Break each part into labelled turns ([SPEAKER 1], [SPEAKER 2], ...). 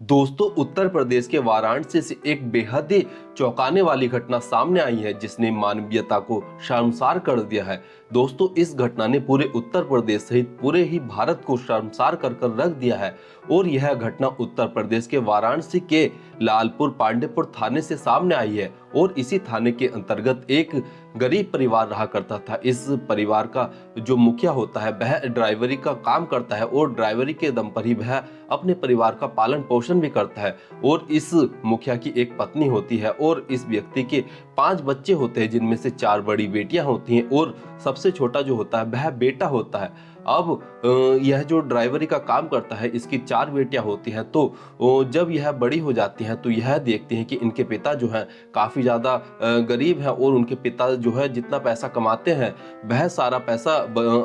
[SPEAKER 1] दोस्तों, उत्तर प्रदेश के वाराणसी से एक बेहद ही चौंकाने वाली घटना सामने आई है जिसने मानवीयता को शर्मसार कर दिया है। दोस्तों, इस घटना ने पूरे उत्तर प्रदेश सहित पूरे ही भारत को शर्मसार कर कर रख दिया है। और यह घटना उत्तर प्रदेश के वाराणसी के लालपुर पांडेपुर थाने से सामने आई है। और इसी थाने के अंतर्गत एक गरीब परिवार रहा करता था। इस परिवार का जो मुखिया होता है वह ड्राइवरी का काम करता है और ड्राइवरी के दम पर ही वह अपने परिवार का पालन पोषण भी करता है। और इस मुखिया की एक पत्नी होती है और इस व्यक्ति के 5 बच्चे होते हैं, जिनमें से 4 बड़ी बेटियां होती हैं और सबसे छोटा जो होता है वह बेटा होता है। अब यह जो ड्राइवरी का काम करता है, इसकी 4 बेटियां होती हैं। तो जब यह बड़ी हो जाती हैं तो यह देखती हैं कि इनके पिता जो हैं काफ़ी ज़्यादा गरीब हैं और उनके पिता जो है जितना पैसा कमाते हैं वह सारा पैसा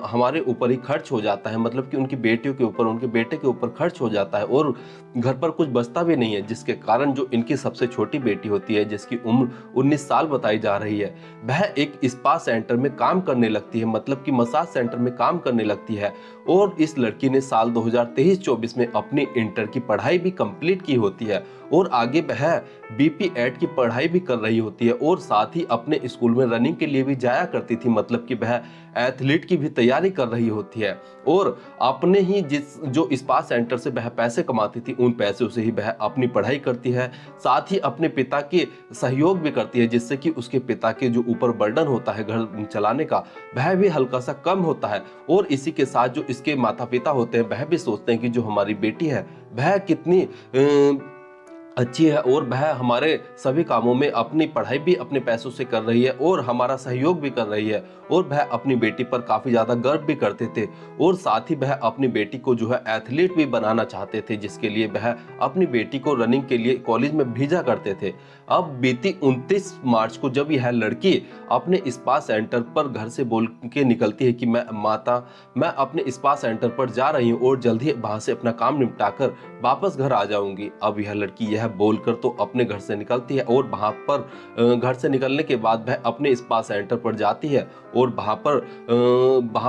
[SPEAKER 1] हमारे ऊपर ही खर्च हो जाता है। मतलब कि उनकी बेटियों के ऊपर, उनके बेटे के ऊपर खर्च हो जाता है और घर पर कुछ बचता भी नहीं है। जिसके कारण जो इनकी सबसे छोटी बेटी होती है, जिसकी उम्र 19 साल बताई जा रही है, वह एक स्पा सेंटर में काम करने लगती है, मतलब कि मसाज सेंटर में काम करने लगती है। और इस लड़की ने साल 2023-24 में अपनी इंटर की पढ़ाई भी कंप्लीट की होती है और आगे वह बीपी एड की पढ़ाई भी कर रही होती है और साथ ही अपने स्कूल में रनिंग के लिए भी जाया करती थी, मतलब कि वह एथलीट की भी तैयारी कर रही होती है। और अपने ही जो स्पा सेंटर से वह पैसे कमाती थी, उन पैसों से ही वह अपनी पढ़ाई करती है, साथ ही अपने पिता के सहयोग भी करती है, जिससे कि उसके पिता के जो ऊपर बर्डन होता है घर चलाने का वह भी हल्का सा कम होता है। और इसी के साथ जो इसके माता पिता होते हैं वह भी सोचते हैं कि जो हमारी बेटी है वह कितनी अच्छी है और वह हमारे सभी कामों में अपनी पढ़ाई भी अपने पैसों से कर रही है और हमारा सहयोग भी कर रही है। और वह अपनी बेटी पर काफ़ी ज़्यादा गर्व भी करते थे और साथ ही वह अपनी बेटी को जो है एथलीट भी बनाना चाहते थे, जिसके लिए वह अपनी बेटी को रनिंग के लिए कॉलेज में भेजा करते थे। अब बीती 29 मार्च को जब यह लड़की अपने स्पा सेंटर पर घर से बोल के निकलती है कि मैं अपने स्पा सेंटर पर जा रही हूँ और जल्द ही वहाँ से अपना काम निपटाकर वापस घर आ जाऊंगी। अब यह लड़की यह बोलकर तो अपने घर से निकलती है और वहां पर घर से निकलने के बाद वह अपने स्पा सेंटर पर जाती है और वहां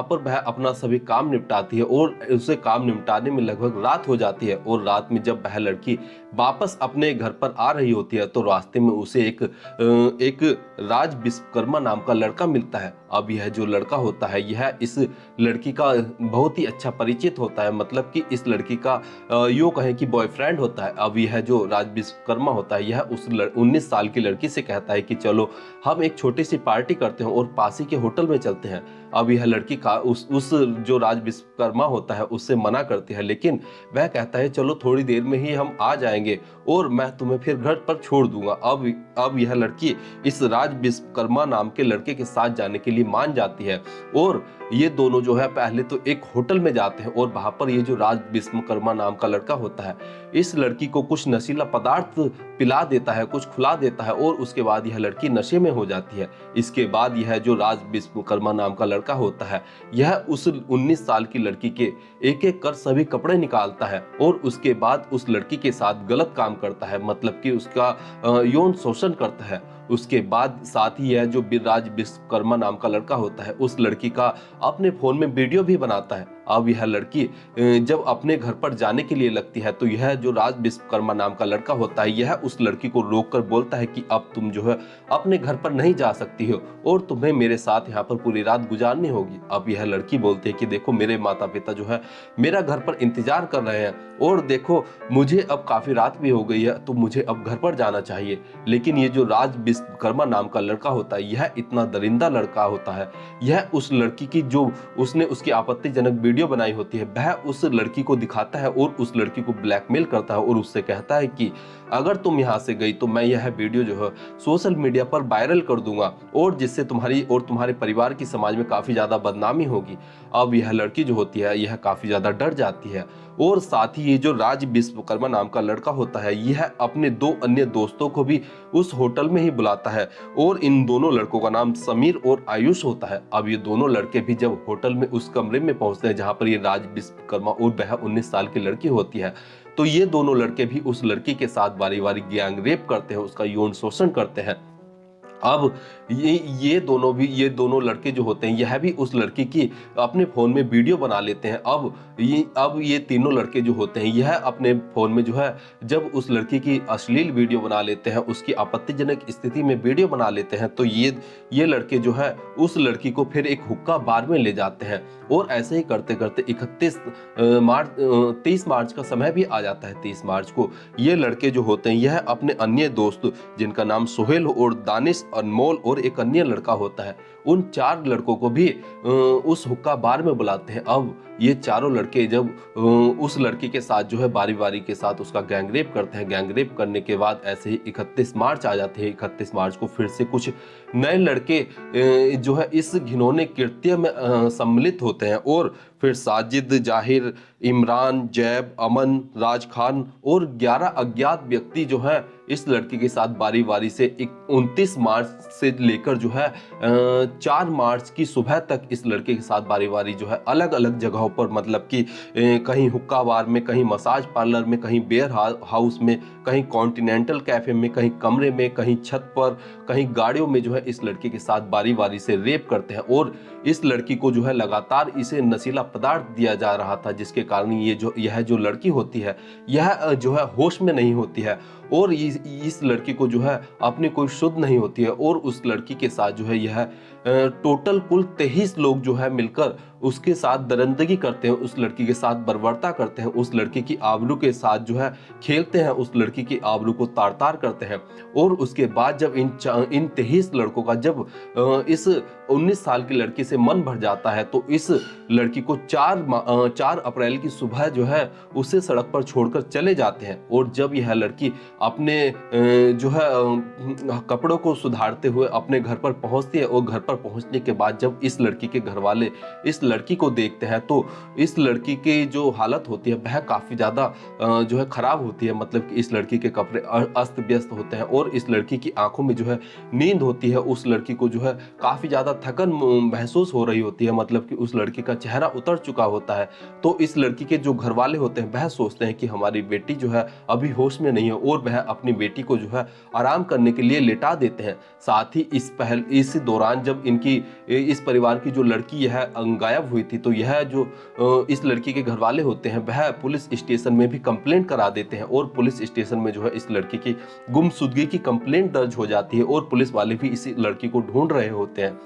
[SPEAKER 1] पर वह अपना सभी काम निपटाती है और उसे काम निपटाने में लगभग रात हो जाती है। और रात में जब वह लड़की वापस अपने घर पर आ रही होती है तो रास्ते में उसे एक राज विश्वकर्मा नाम का लड़का मिलता है। अब यह जो लड़का होता है यह इस लड़की का बहुत ही अच्छा परिचित होता है, मतलब कि इस लड़की का यूँ कहें कि बॉयफ्रेंड होता है। अब यह जो राज विश्वकर्मा होता है यह उस 19 साल की लड़की से कहता है कि चलो हम एक छोटी सी पार्टी करते हैं और पास ही के होटल में चलते हैं। अब यह लड़की का उस जो राज विश्वकर्मा होता है उससे मना करती है, लेकिन वह कहता है चलो थोड़ी देर में ही हम आ जाएंगे और मैं तुम्हें फिर घर पर छोड़ दूंगा। अब यह लड़की इस राज विश्वकर्मा नाम के लड़के के साथ जाने के लिए मान जाती है और ये दोनों जो है पहले तो एक होटल में जाते हैं और वहां पर ये जो राज विश्वकर्मा नाम का लड़का होता है इस लड़की को कुछ नशीला पदार्थ पिला देता है, कुछ खुला देता है और उसके बाद यह लड़की नशे में हो जाती है। इसके बाद यह जो राज विश्वकर्मा नाम का लड़का होता है यह उस 19 साल की लड़की के एक एक कर सभी कपड़े निकालता है और उसके बाद उस लड़की के साथ गलत काम करता है, मतलब कि उसका यौन शोषण करता है। उसके बाद साथ ही यह जो राज विश्वकर्मा नाम का लड़का होता है उस लड़की का अपने फोन में वीडियो भी बनाता है। अब यह लड़की जब अपने घर पर जाने के लिए लगती है तो यह जो राज विश्वकर्मा नाम का लड़का होता है यह उस लड़की को रोककर बोलता है कि अब तुम जो है अपने घर पर नहीं जा सकती हो और तुम्हें मेरे साथ यहाँ पर पूरी रात गुजारनी होगी। अब यह लड़की बोलती है कि देखो मेरे माता पिता जो है मेरा घर पर इंतजार कर रहे हैं और देखो मुझे अब काफी रात भी हो गई है तो मुझे अब घर पर जाना चाहिए। लेकिन ये जो राज विश्वकर्मा नाम का लड़का होता है यह इतना दरिंदा लड़का होता है, यह उस लड़की की जो उसने उसकी आपत्तिजनक वीडियो बनाई होती है वह उस लड़की को दिखाता है और उस लड़की को ब्लैकमेल करता है और उससे कहता है कि अगर तुम यहाँ से गई तो मैं यह वीडियो जो है सोशल मीडिया पर वायरल कर दूंगा और जिससे तुम्हारी और तुम्हारे परिवार की समाज में काफी ज्यादा बदनामी होगी। अब यह लड़की जो होती है यह काफी ज्यादा डर जाती है और साथ ही ये जो राज विश्वकर्मा नाम का लड़का होता है यह अपने 2 अन्य दोस्तों को भी उस होटल में ही बुलाता है और इन दोनों लड़कों का नाम समीर और आयुष होता है। अब ये दोनों लड़के भी जब होटल में उस कमरे में पहुंचते हैं जहां पर ये राज विश्वकर्मा और वह 19 साल की लड़की होती है तो ये दोनों लड़के भी उस लड़की के साथ बारी बारी गैंग रेप करते हैं, उसका यौन शोषण करते हैं। अब ये दोनों लड़के जो होते हैं, यह भी उस लड़की की अपने फ़ोन में वीडियो बना लेते हैं। अब ये तीनों लड़के जो होते हैं, यह अपने फ़ोन में जो है जब उस लड़की की अश्लील वीडियो बना लेते हैं, उसकी आपत्तिजनक स्थिति में वीडियो बना लेते हैं, तो ये लड़के जो है उस लड़की को फिर एक हुक्का बार में ले जाते हैं और ऐसे ही करते-करते 30 मार्च का समय भी आ जाता है। 30 मार्च को ये लड़के जो होते हैं, यह अपने अन्य दोस्त जिनका नाम सोहेल और दानिश, अनमोल और एक अन्य लड़का होता है, उन 4 लड़कों को भी उस हुक्का बार में बुलाते हैं। अब ये चारों लड़के जब उस लड़की के साथ जो है बारी-बारी के साथ उसका गैंगरेप करते हैं। गैंगरेप करने के बाद ऐसे ही 31 मार्च आ जाते हैं। 31 मार्च को फिर से कुछ नए लड़के जो है इस घिनौने कृत्य में सम्मिलित होते हैं और फिर साजिद, जाहिर, इमरान, जैब, अमन, राज खान और 11 अज्ञात व्यक्ति जो है इस लड़की के साथ बारी-बारी से 29 मार्च से लेकर जो है 4 मार्च की सुबह तक इस लड़के के साथ बारी-बारी जो है अलग-अलग जगहों पर, मतलब कि कहीं हुक्का बार में, कहीं मसाज पार्लर में, कहीं बियर हाउस में, कहीं कॉन्टिनेंटल कैफे में, कहीं कमरे में, कहीं छत पर, कहीं गाड़ियों में जो है इस लड़के के साथ बारी-बारी से रेप करते हैं और इस लड़की को जो है लगातार इसे नशीला पदार्थ दिया जा रहा था, जिसके कारण यह जो लड़की होती है, यह जो है होश में नहीं होती है और इस लड़की को जो है अपनी कोई शुद्ध नहीं होती है और उस लड़की के साथ जो है यह टोटल कुल 23 लोग जो है मिलकर उसके साथ दरिंदगी करते हैं, उस लड़की के साथ बर्बरता करते हैं, उस लड़की की आबरू के साथ जो है खेलते हैं, उस लड़की की आबरू को तार-तार करते हैं और उसके बाद जब इन 23 लड़कों का जब इस 19 साल की लड़की से मन भर जाता है, तो इस लड़की को 4 अप्रैल की सुबह जो है उसे सड़क पर छोड़कर चले जाते हैं और जब यह लड़की अपने जो है कपड़ों को सुधारते हुए अपने घर पर पहुंचती है और घर पर पहुंचने के बाद जब इस लड़की के घर वाले इस लड़की को देखते हैं, तो इस लड़की की जो हालत होती है वह काफ़ी ज़्यादा जो है खराब होती है, मतलब कि इस लड़की के कपड़े अस्त व्यस्त होते हैं और इस लड़की की आंखों में जो है नींद होती है, उस लड़की को जो है काफ़ी ज़्यादा थकन महसूस हो रही होती है, मतलब कि उस लड़की का चेहरा उतर चुका होता है। तो इस लड़की के जो घर वाले होते हैं वह सोचते हैं कि हमारी बेटी जो है अभी होश में नहीं है और वह अपनी बेटी को जो है आराम करने के लिए लेटा देते हैं। साथ ही इस दौरान जब इस परिवार की जो लड़की यह गायब हुई थी, तो यह जो इस लड़की के घर वाले होते हैं वह पुलिस स्टेशन में भी कंप्लेंट करा देते हैं और पुलिस स्टेशन में जो है इस लड़की की गुमशुदगी की कंप्लेंट दर्ज हो जाती है और पुलिस वाले भी इसी लड़की को ढूंढ रहे होते हैं।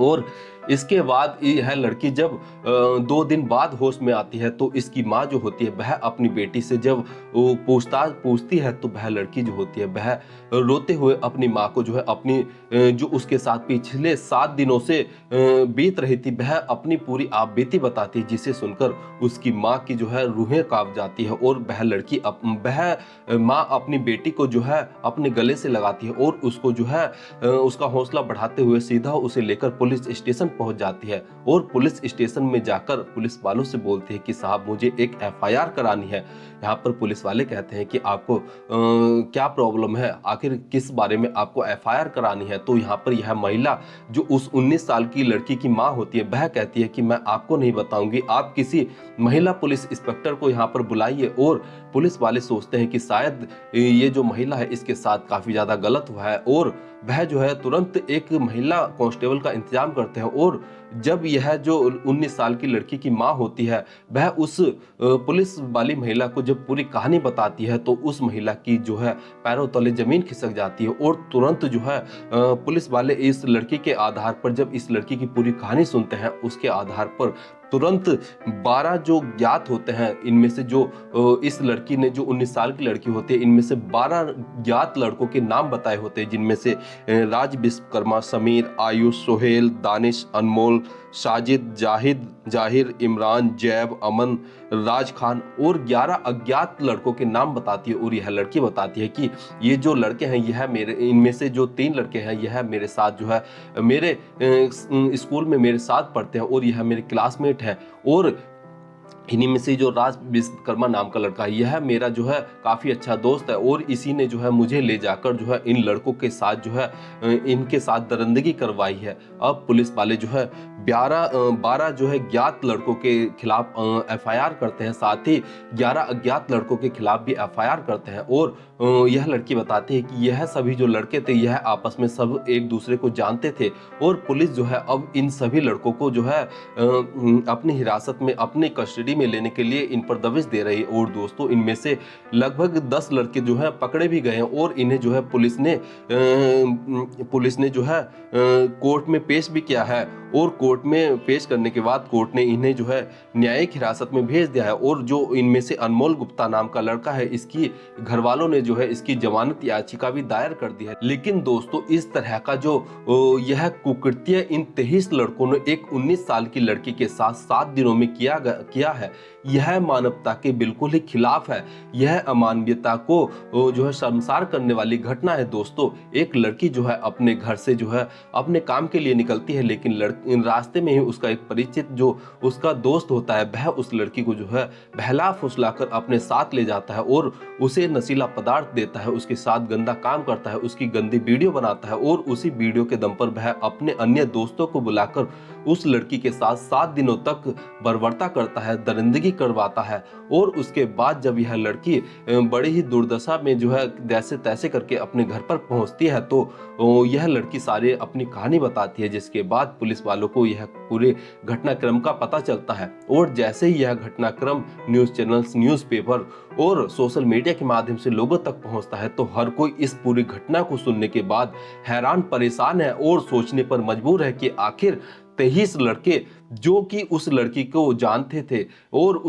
[SPEAKER 1] और इसके बाद यह लड़की जब 2 दिन बाद होश में आती है, तो इसकी माँ जो होती है वह अपनी बेटी से जब वो पूछती है, तो वह लड़की जो होती है वह रोते हुए अपनी माँ को जो है अपनी जो उसके साथ पिछले 7 दिनों से बीत रही थी वह अपनी पूरी आप बीती बताती है, जिसे सुनकर उसकी माँ की जो है रूहें कांप जाती है और वह माँ अपनी बेटी को जो है अपने गले से लगाती है और उसको जो है उसका हौसला बढ़ाते हुए सीधा उसे लेकर पुलिस स्टेशन पहुंच जाती है और पुलिस स्टेशन में जाकर पुलिस वालों से बोलती है कि साहब मुझे एक एफआईआर करानी है। यहाँ पर पुलिस वाले कहते हैं कि आपको क्या प्रॉब्लम है, आखिर किस बारे में आपको एफआईआर करानी है। तो यहाँ पर यह महिला जो उस 19 साल की लड़की की माँ होती है वह कहती है कि मैं आपको नहीं बताऊंगी, आप किसी महिला पुलिस इंस्पेक्टर को यहाँ पर बुलाइए। और पुलिस वाले सोचते हैं कि शायद ये जो महिला है इसके साथ काफी ज्यादा गलत हुआ है और वह जो है तुरंत एक महिला कांस्टेबल का इंतजाम करते हैं और जब यह जो 19 साल की लड़की की माँ होती है वह उस पुलिस वाली महिला को जब पूरी कहानी बताती है, तो उस महिला की जो है पैरों तले जमीन खिसक जाती है और तुरंत जो है पुलिस वाले इस लड़की के आधार पर जब इस लड़की की पूरी कहानी सुनते हैं, उसके आधार पर तुरंत 12 जो ज्ञात होते हैं, इनमें से जो इस लड़की ने जो 19 साल की लड़की होती है, इनमें से 12 ज्ञात लड़कों के नाम बताए होते हैं, जिनमें से राज विश्वकर्मा, समीर, आयुष, सोहेल, दानिश, अनमोल, साजिद, जाहिर, इमरान, जैब, अमन, राज खान और 11 अज्ञात लड़कों के नाम बताती है। और यह लड़की बताती है कि ये जो लड़के हैं इनमें से जो 3 लड़के हैं यह मेरे साथ जो है मेरे स्कूल में मेरे साथ पढ़ते हैं और यह मेरे क्लासमेट हैं और इन्हीं में से जो राज विश्वकर्मा नाम का लड़का है, यह मेरा जो है काफ़ी अच्छा दोस्त है और इसी ने जो है मुझे ले जाकर जो है इन लड़कों के साथ जो है इनके साथ दरिंदगी करवाई है। अब पुलिस वाले जो है 12 जो है ज्ञात लड़कों के खिलाफ एफआईआर करते हैं, साथ ही 11 अज्ञात लड़कों के खिलाफ भी एफआईआर करते हैं। और यह लड़की बताती है कि यह सभी जो लड़के थे यह आपस में सब एक दूसरे को जानते थे और पुलिस जो है अब इन सभी लड़कों को जो है अपनी हिरासत में, अपनी कस्टडी में लेने के लिए इन पर दबिश दे रही है। और दोस्तों इनमें से लगभग 10 लड़के जो है पकड़े भी गए हैं और इन्हें जो है पुलिस ने जो है कोर्ट में पेश भी किया है और कोर्ट में पेश करने के बाद कोर्ट ने इन्हें जो है न्यायिक हिरासत में भेज दिया है। और जो इनमें से अनमोल गुप्ता नाम का लड़का है, इसकी घर वालों ने जो है इसकी जमानत याचिका भी दायर कर दी है। लेकिन दोस्तों इस तरह का जो यह कुकृत्य इन 23 लड़कों ने एक 19 साल की लड़की के साथ 7 दिनों में किया है, यह मानवता के बिल्कुल ही खिलाफ है। यह अमानवीयता को जो है शर्मसार करने वाली घटना है। दोस्तों एक लड़की जो है अपने घर से जो है अपने काम के लिए निकलती है, लेकिन रास्ते में ही उसका एक परिचित जो उसका दोस्त होता है, वह उस लड़की को जो है बहला फुसला कर अपने साथ ले जाता है और उसे नशीला पदार्थ देता है, उसके साथ गंदा काम करता है, उसकी गंदी वीडियो बनाता है और उसी वीडियो के दम पर वह अपने अन्य दोस्तों को बुलाकर उस लड़की के साथ 7 दिनों तक बर्बरता करता है, दरिंदगी करवाता है। और उसके बाद जब यह लड़की बड़ी ही दुर्दशा में जो है जैसे तैसे करके अपने घर पर पहुंचती है तो यह लड़की सारे अपनी कहानी बताती है, जिसके बाद पुलिस वालों को यह पूरे घटनाक्रम का पता चलता है। और जैसे ही यह घटनाक्रम न्यूज़ चैनल्स, न्यूज़पेपर और सोशल मीडिया के माध्यम से लोगों तक पहुंचता है तो हर कोई इस पूरी घटना को सुनने के बाद हैरान परेशान है और सोचने पर मजबूर है कि आखिर 23 लड़के जो कि उस लड़की को जानते थे और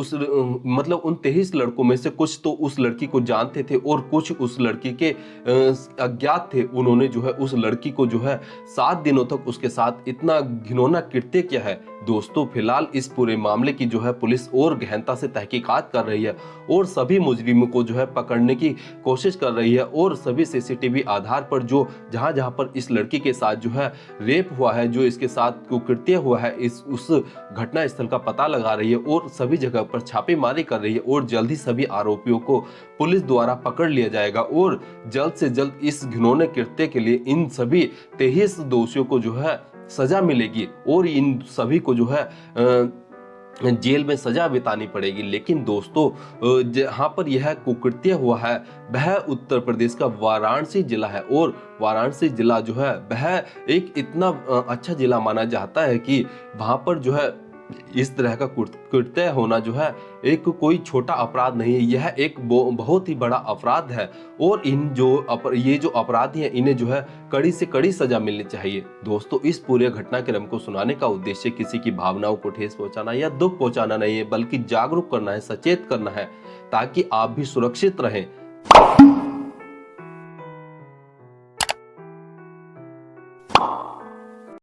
[SPEAKER 1] मतलब उन 23 लड़कों में से कुछ तो उस लड़की को जानते थे और कुछ उस लड़की के अज्ञात थे। उन्होंने जो है उस लड़की को जो है 7 दिनों तक उसके साथ इतना घिनौना कृत्य किया है। दोस्तों फिलहाल इस पूरे मामले की जो है पुलिस और गहनता से तहकीकात कर रही है और सभी मुजरिमों को जो है पकड़ने की कोशिश कर रही है और सभी सीसीटीवी आधार पर जो जहां पर इस लड़की के साथ जो है रेप हुआ है, जो इसके साथ कुकृत्य हुआ है, उस घटना स्थल का पता लगा रही है और सभी जगह पर छापेमारी कर रही है और जल्द ही सभी आरोपियों को पुलिस द्वारा पकड़ लिया जाएगा और जल्द से जल्द इस घिनौने कृत्य के लिए इन सभी 23 दोषियों को जो है सजा मिलेगी और इन सभी को जो है जेल में सजा बितानी पड़ेगी। लेकिन दोस्तों जहां पर यह कुकृत्य हुआ है वह उत्तर प्रदेश का वाराणसी जिला है और वाराणसी जिला जो है वह एक इतना अच्छा जिला माना जाता है कि वहां पर जो है इस तरह का कृत्य होना जो है एक कोई छोटा अपराध नहीं है, यह एक बहुत ही बड़ा अपराध है और ये जो अपराधी हैं इन्हें जो है कड़ी से कड़ी सजा मिलनी चाहिए। दोस्तों इस पूरे घटनाक्रम को सुनाने का उद्देश्य किसी की भावनाओं को ठेस पहुंचाना या दुख पहुंचाना नहीं है, बल्कि जागरूक करना है, सचेत करना है ताकि आप भी सुरक्षित रहें।